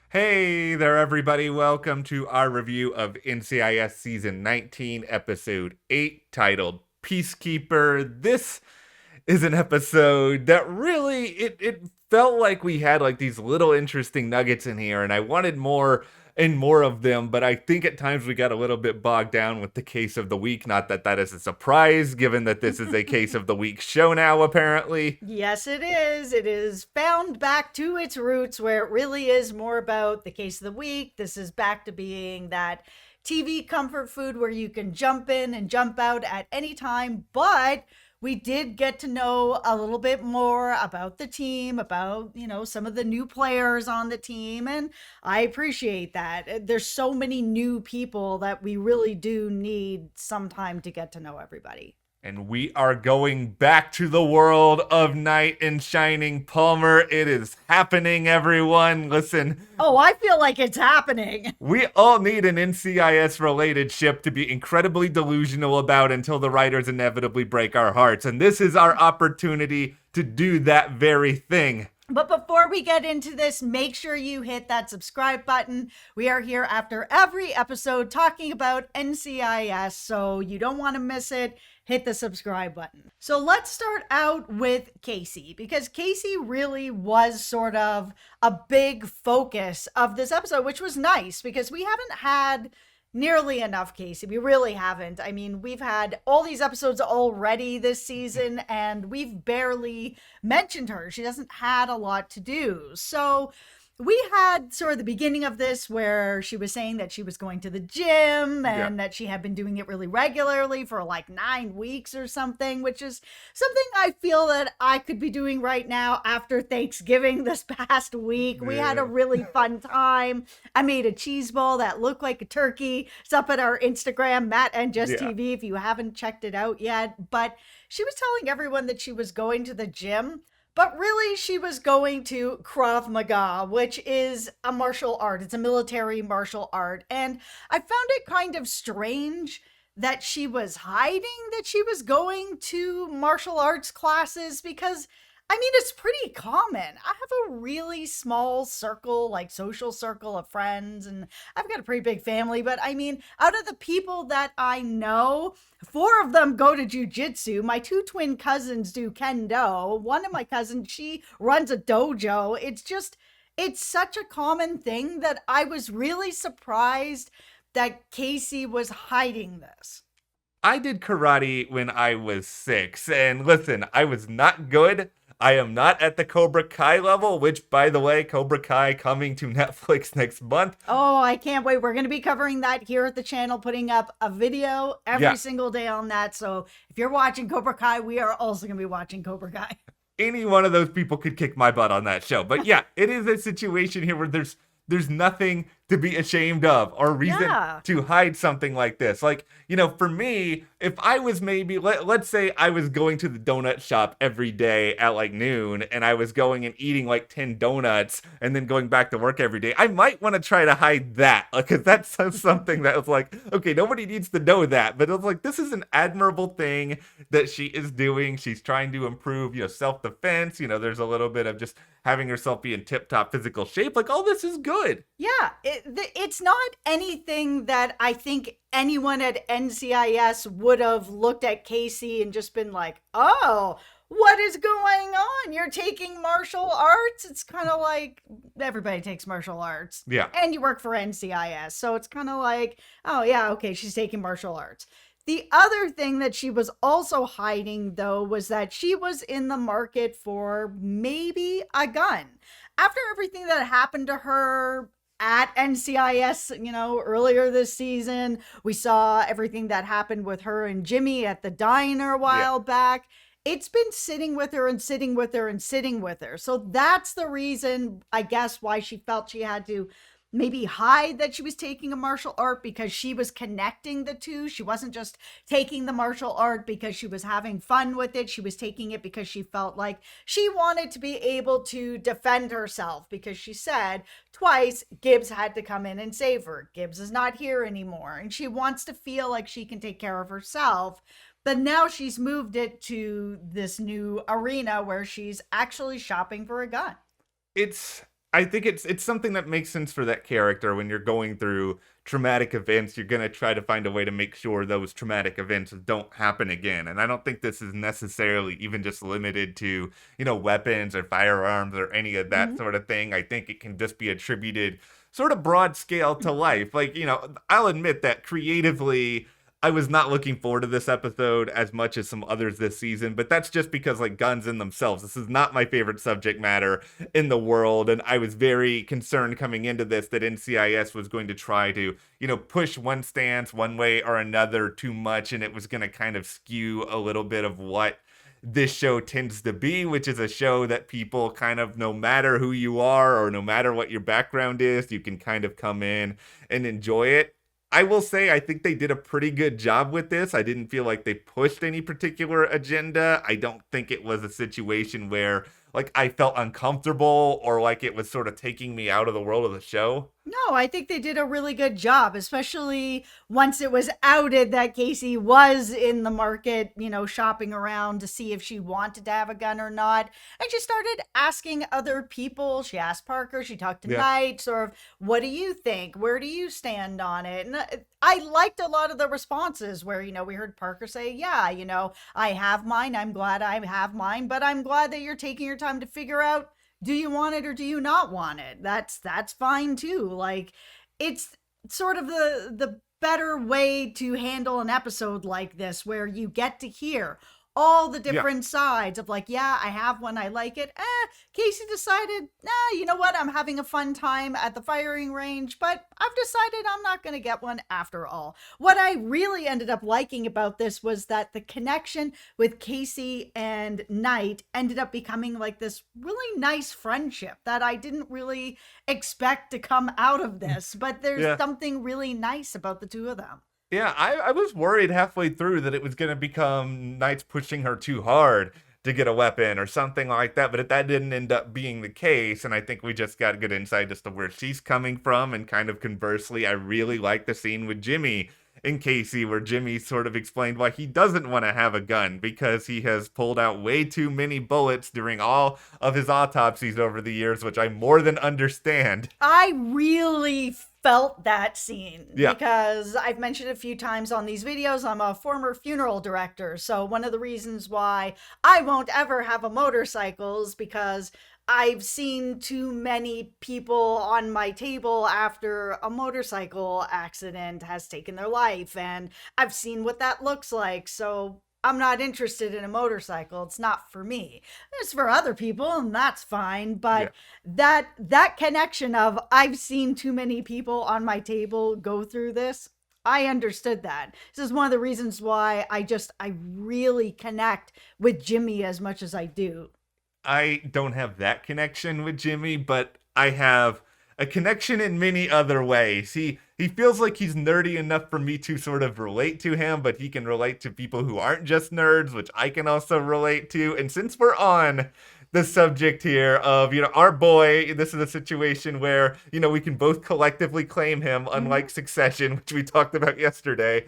Hey there, everybody. Welcome to our review of NCIS Season 19, Episode 8, titled Peacekeeper. This is an episode that really, it felt like we had like these little interesting nuggets in here, and I wanted more and more of them, but I think at times we got a little bit bogged down with the case of the week. Not that that is a surprise, given that this is a case of the week show now, apparently. Yes, it is. It is found back to its roots where it really is more about the case of the week. This is back to being that TV comfort food where you can jump in and jump out at any time. But we did get to know a little bit more about the team, about, some of the new players on the team. And I appreciate that. There's so many new people that we really do need some time to get to know everybody. And we are going back to the world of Knight in Shining Palmer. It is happening, everyone. Listen, Oh, I feel like it's happening. we all need an NCIS related ship to be incredibly delusional about until the writers inevitably break our hearts. And this is our opportunity to do that very thing. But before we get into this, make sure you hit that subscribe button. We are here after every episode talking about NCIS, so you don't want to miss it. Hit the subscribe button. So let's start out with Kasie, because Kasie really was sort of a big focus of this episode, which was nice because we haven't had nearly enough Kasie. We really haven't. I mean, we've had all these episodes already this season and we've barely mentioned her. She hasn't had a lot to do. So we had sort of the beginning of this where she was saying that she was going to the gym and Yeah. that she had been doing it really regularly for like 9 weeks or something, which is something I feel that I could be doing right now after Thanksgiving this past week. We had a Yeah. really fun time. I made a cheese ball that looked like a turkey. It's up at our Instagram, Matt and Jess Yeah. TV, if you haven't checked it out yet. But she was telling everyone that she was going to the gym. But really, she was going to Krav Maga, which is a martial art. It's a military martial art. And I found it kind of strange that she was hiding that she was going to martial arts classes because, I mean, it's pretty common. I have a really small circle, like social circle of friends, and I've got a pretty big family. But I mean, out of the people that I know, four of them go to jujitsu. My two twin cousins do kendo. One of my cousins, she runs a dojo. It's such a common thing that I was really surprised that Kasie was hiding this. I did karate when I was 6, and listen, I was not good. I am not at the Cobra Kai level, which, by the way, Cobra Kai coming to Netflix next month. Oh, I can't wait. We're going to be covering that here at the channel, putting up a video every Yeah, single day on that. So if you're watching Cobra Kai, we are also going to be watching Cobra Kai. any one of those people could kick my butt on that show. But yeah, it is a situation here where there's nothing to be ashamed of or reason Yeah. to hide something like this. Like, for me, if I was maybe, let's say I was going to the donut shop every day at like noon and I was going and eating like 10 donuts and then going back to work every day, I might want to try to hide that because that's something that was like, okay, nobody needs to know that. But it was like, this is an admirable thing that she is doing. She's trying to improve, self-defense. There's a little bit of just having herself be in tip-top physical shape. Like, all this is good. Yeah, it's not anything that I think anyone at NCIS would have looked at Kasie and just been like, oh, what is going on? You're taking martial arts? It's kind of like everybody takes martial arts. Yeah. And you work for NCIS. So it's kind of like, oh, yeah, okay, she's taking martial arts. The other thing that she was also hiding, though, was that she was in the market for maybe a gun. After everything that happened to her at NCIS, earlier this season, we saw everything that happened with her and Jimmy at the diner a Yeah. while back. It's been sitting with her and sitting with her and sitting with her. So that's the reason, I guess, why she felt she had to maybe hide that she was taking a martial art because she was connecting the two. She wasn't just taking the martial art because she was having fun with it. She was taking it because she felt like she wanted to be able to defend herself because she said twice Gibbs had to come in and save her. Gibbs is not here anymore. And she wants to feel like she can take care of herself. But now she's moved it to this new arena where she's actually shopping for a gun. It's I think it's something that makes sense for that character. When you're going through traumatic events, you're going to try to find a way to make sure those traumatic events don't happen again. And I don't think this is necessarily even just limited to, weapons or firearms or any of that Mhm. sort of thing. I think it can just be attributed sort of broad scale to life. Like, I'll admit that creatively I was not looking forward to this episode as much as some others this season, but that's just because, like, guns in themselves, this is not my favorite subject matter in the world, and I was very concerned coming into this that NCIS was going to try to, push one stance one way or another too much, and it was going to kind of skew a little bit of what this show tends to be, which is a show that people kind of, no matter who you are or no matter what your background is, you can kind of come in and enjoy it. I will say I think they did a pretty good job with this. I didn't feel like they pushed any particular agenda. I don't think it was a situation where like I felt uncomfortable or like it was sort of taking me out of the world of the show. No, I think they did a really good job, especially once it was outed that Kasie was in the market, shopping around to see if she wanted to have a gun or not. And she started asking other people. She asked Parker, she talked to Yeah. Knight, sort of, what do you think? Where do you stand on it? And I liked a lot of the responses where, we heard Parker say, yeah, I have mine. I'm glad I have mine, but I'm glad that you're taking your time to figure out, do you want it or do you not want it? That's fine too. Like, it's sort of the better way to handle an episode like this where you get to hear all the Yeah. different sides of, like, yeah, I have one, I like it. Kasie decided, you know what, I'm having a fun time at the firing range, but I've decided I'm not going to get one after all. What I really ended up liking about this was that the connection with Kasie and Knight ended up becoming like this really nice friendship that I didn't really expect to come out of this, but there's Yeah. something really nice about the two of them. Yeah, I was worried halfway through that it was going to become Knight's pushing her too hard to get a weapon or something like that, but that didn't end up being the case, and I think we just got good insight as to where she's coming from, and kind of conversely, I really like the scene with Jimmy and Kasie where Jimmy sort of explained why he doesn't want to have a gun because he has pulled out way too many bullets during all of his autopsies over the years, which I more than understand. I really felt that scene Yeah. because I've mentioned a few times on these videos, I'm a former funeral director. So one of the reasons why I won't ever have a motorcycle is because I've seen too many people on my table after a motorcycle accident has taken their life, and I've seen what that looks like. So I'm not interested in a motorcycle. It's not for me. It's for other people, and that's fine. Yeah. But that connection of, I've seen too many people on my table go through this, I understood that. This is one of the reasons why I really connect with Jimmy as much as I do. I don't have that connection with Jimmy, but I have a connection in many other ways. He feels like he's nerdy enough for me to sort of relate to him, but he can relate to people who aren't just nerds, which I can also relate to. And since we're on the subject here of, our boy, this is a situation where, we can both collectively claim him, unlike Succession, which we talked about yesterday.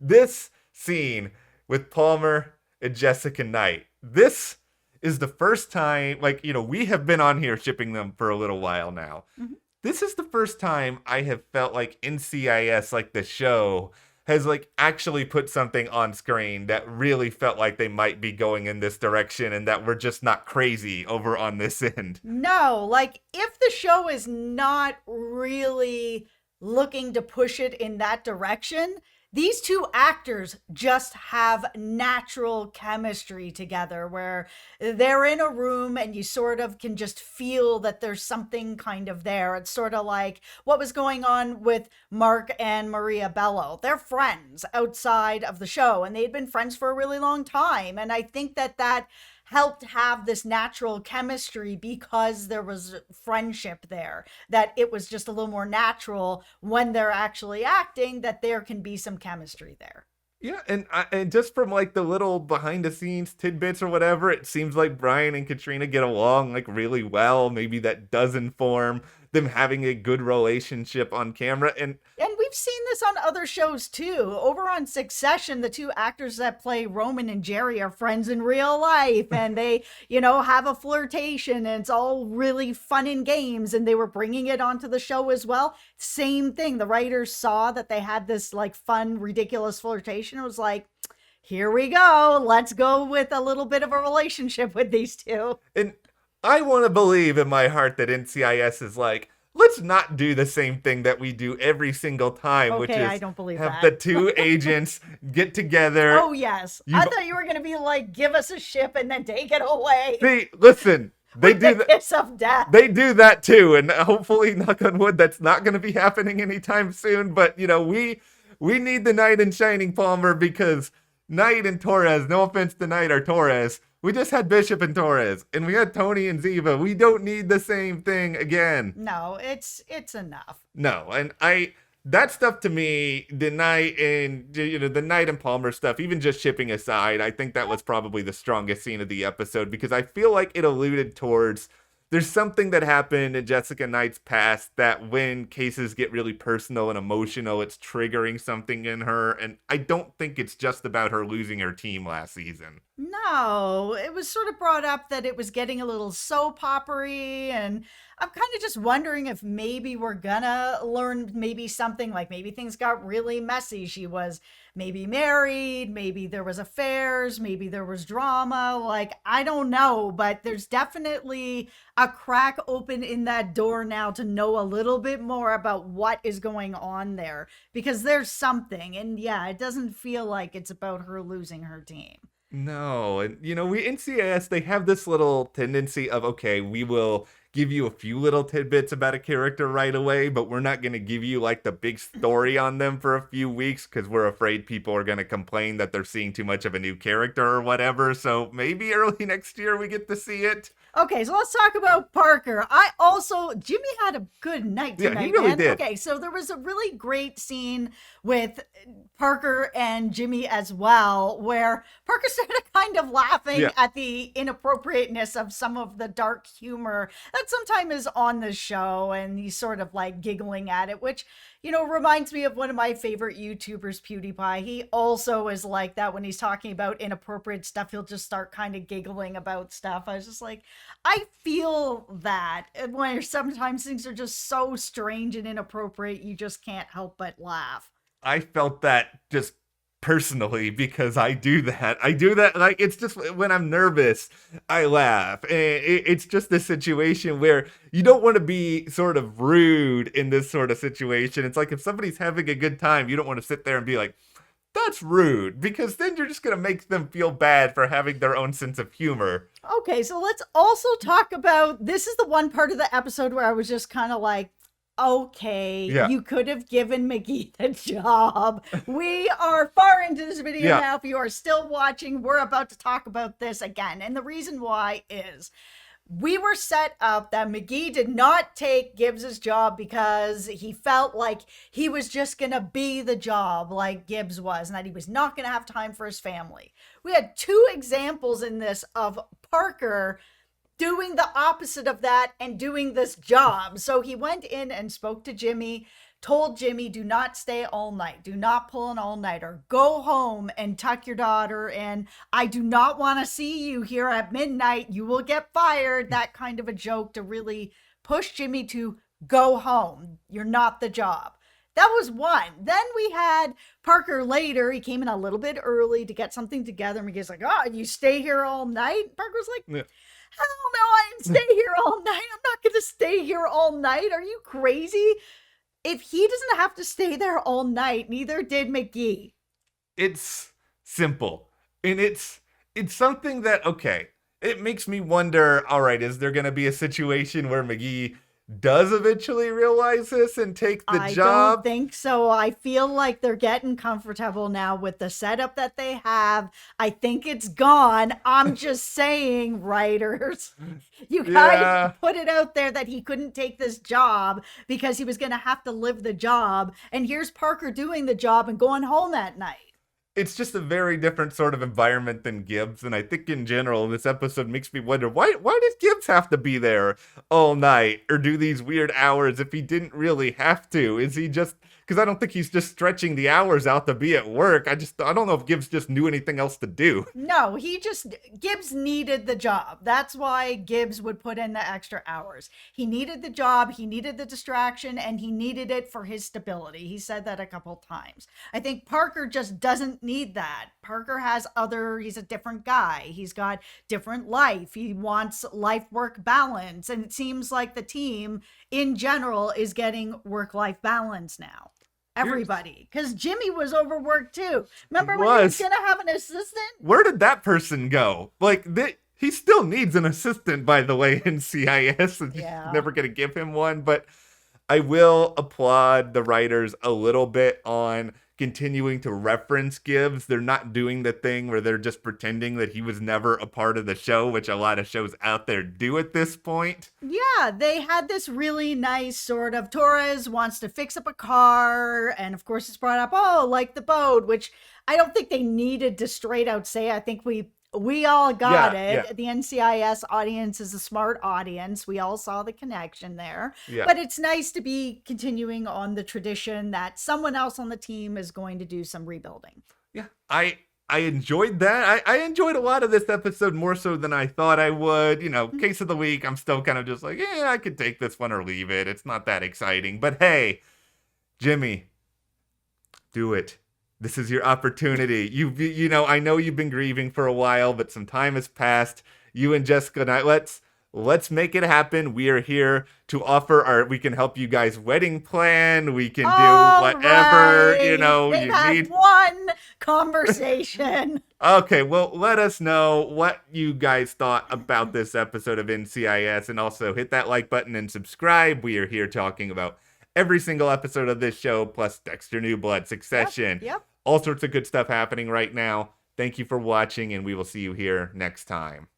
This scene with Palmer and Jessica Knight, this is the first time, like, we have been on here shipping them for a little while now. Mm-hmm. This is the first time I have felt like NCIS, like the show, has like actually put something on screen that really felt like they might be going in this direction and that we're just not crazy over on this end. No, like, if the show is not really looking to push it in that direction, these two actors just have natural chemistry together where they're in a room and you sort of can just feel that there's something kind of there. It's sort of like what was going on with Mark and Maria Bello. They're friends outside of the show, and they'd been friends for a really long time. And I think that helped have this natural chemistry because there was friendship there, that it was just a little more natural when they're actually acting, that there can be some chemistry there. Yeah, and just from like the little behind the scenes tidbits or whatever, it seems like Brian and Katrina get along like really well. Maybe that does inform them having a good relationship on camera. And And we've we've seen this on other shows too. Over on Succession, the two actors that play Roman and Jerry are friends in real life, and they, have a flirtation, and it's all really fun and games, and they were bringing it onto the show as well. Same thing. The writers saw that they had this like fun, ridiculous flirtation. It was like, here we go. Let's go with a little bit of a relationship with these two. And I want to believe in my heart that NCIS is like, let's not do the same thing that we do every single time, which is I don't believe have that. the two agents get together. Oh, yes. I thought you were going to be like, give us a ship and then take it away. See, listen, they do the kiss of death. They do that too, and hopefully, knock on wood, that's not going to be happening anytime soon. But we need the Knight and Shining Palmer, because Knight and Torres, no offense to Knight or Torres, we just had Bishop and Torres, and we had Tony and Ziva. We don't need the same thing again. No, it's enough. No, and that stuff to me, the Knight and Palmer stuff, even just shipping aside, I think that was probably the strongest scene of the episode, because I feel like it alluded towards there's something that happened in Jessica Knight's past that when cases get really personal and emotional, it's triggering something in her. And I don't think it's just about her losing her team last season. No, it was sort of brought up that it was getting a little soap opera-y, and I'm kind of just wondering if maybe we're gonna learn maybe something, like maybe things got really messy. She was maybe married, maybe there was affairs, maybe there was drama, like I don't know, but there's definitely a crack open in that door now to know a little bit more about what is going on there, because there's something, and yeah, it doesn't feel like it's about her losing her team. No, and we NCIS, they have this little tendency of, okay, we will give you a few little tidbits about a character right away, but we're not going to give you like the big story on them for a few weeks because we're afraid people are going to complain that they're seeing too much of a new character or whatever. So maybe early next year we get to see it. Okay, so let's talk about Parker. Jimmy had a good night tonight. Yeah, he really did. Okay, so there was a really great scene with Parker and Jimmy as well, where Parker started kind of laughing at the inappropriateness of some of the dark humor that sometimes is on the show, and he's sort of like giggling at it, which, reminds me of one of my favorite YouTubers, PewDiePie. He also is like that when he's talking about inappropriate stuff. He'll just start kind of giggling about stuff. I was just like, I feel that when sometimes things are just so strange and inappropriate, you just can't help but laugh. I felt that just personally because I do that. Like, it's just when I'm nervous, I laugh. And it's just this situation where you don't want to be sort of rude in this sort of situation. It's like if somebody's having a good time, you don't want to sit there and be like, that's rude, because then you're just going to make them feel bad for having their own sense of humor. Okay, so let's also talk about, this is the one part of the episode where I was just kind of like, okay, you could have given McGee the job. We are far into this video now. If you are still watching, we're about to talk about this again. And the reason why is we were set up that McGee did not take Gibbs's job because he felt like he was just going to be the job like Gibbs was, and that he was not going to have time for his family. We had two examples in this of Parker doing the opposite of that and doing this job. So he went in and spoke to Jimmy, told Jimmy, do not stay all night. Do not pull an all-nighter. Go home and tuck your daughter in. I do not want to see you here at midnight. You will get fired. That kind of a joke to really push Jimmy to go home. You're not the job. That was one. Then we had Parker later. He came in a little bit early to get something together. McGee's like, oh, you stay here all night? Parker's like, hell no, I didn't stay here all night. I'm not going to stay here all night. Are you crazy? If he doesn't have to stay there all night, neither did McGee. It's simple. And it's something that, okay, it makes me wonder, all right, is there going to be a situation where McGee does eventually realize this and take the job? I don't think so. I feel like they're getting comfortable now with the setup that they have. I think it's gone. I'm just saying, writers, you guys put it out there that he couldn't take this job because he was going to have to live the job. And here's Parker doing the job and going home at night. It's just a very different sort of environment than Gibbs, and I think in general this episode makes me wonder, why does Gibbs have to be there all night or do these weird hours if he didn't really have to? Is he just because I don't think he's just stretching the hours out to be at work. I don't know if Gibbs just knew anything else to do. No, Gibbs needed the job. That's why Gibbs would put in the extra hours. He needed the job, he needed the distraction, and he needed it for his stability. He said that a couple times. I think Parker just doesn't need that. He's a different guy. He's got different life. He wants life-work balance. And it seems like the team in general is getting work-life balance now. Everybody, because Jimmy was overworked too. Remember when he was gonna have an assistant? Where did that person go? Like, he still needs an assistant, by the way, in NCIS. And Yeah. never gonna give him one. But I will applaud the writers a little bit on continuing to reference Gibbs. They're not doing the thing where they're just pretending that he was never a part of the show, which a lot of shows out there do at this point. Yeah, they had this really nice sort of Torres wants to fix up a car, and of course it's brought up, oh, like the boat, which I don't think they needed to straight out say. I think we all got it. Yeah. The NCIS audience is a smart audience. We all saw the connection there. Yeah. But it's nice to be continuing on the tradition that someone else on the team is going to do some rebuilding. Yeah, I enjoyed that. I enjoyed a lot of this episode more so than I thought I would. Case of the week, I'm still kind of just like, yeah, I could take this one or leave it. It's not that exciting. But hey, Jimmy, do it. This is your opportunity. I know you've been grieving for a while, but some time has passed. You and Jessica and I, let's make it happen. We are here to offer we can help you guys wedding plan. We can do whatever, you need. One conversation. Okay, well, let us know what you guys thought about this episode of NCIS, and also hit that like button and subscribe. We are here talking about every single episode of this show, plus Dexter New Blood, Succession. Yep. All sorts of good stuff happening right now. Thank you for watching, and we will see you here next time.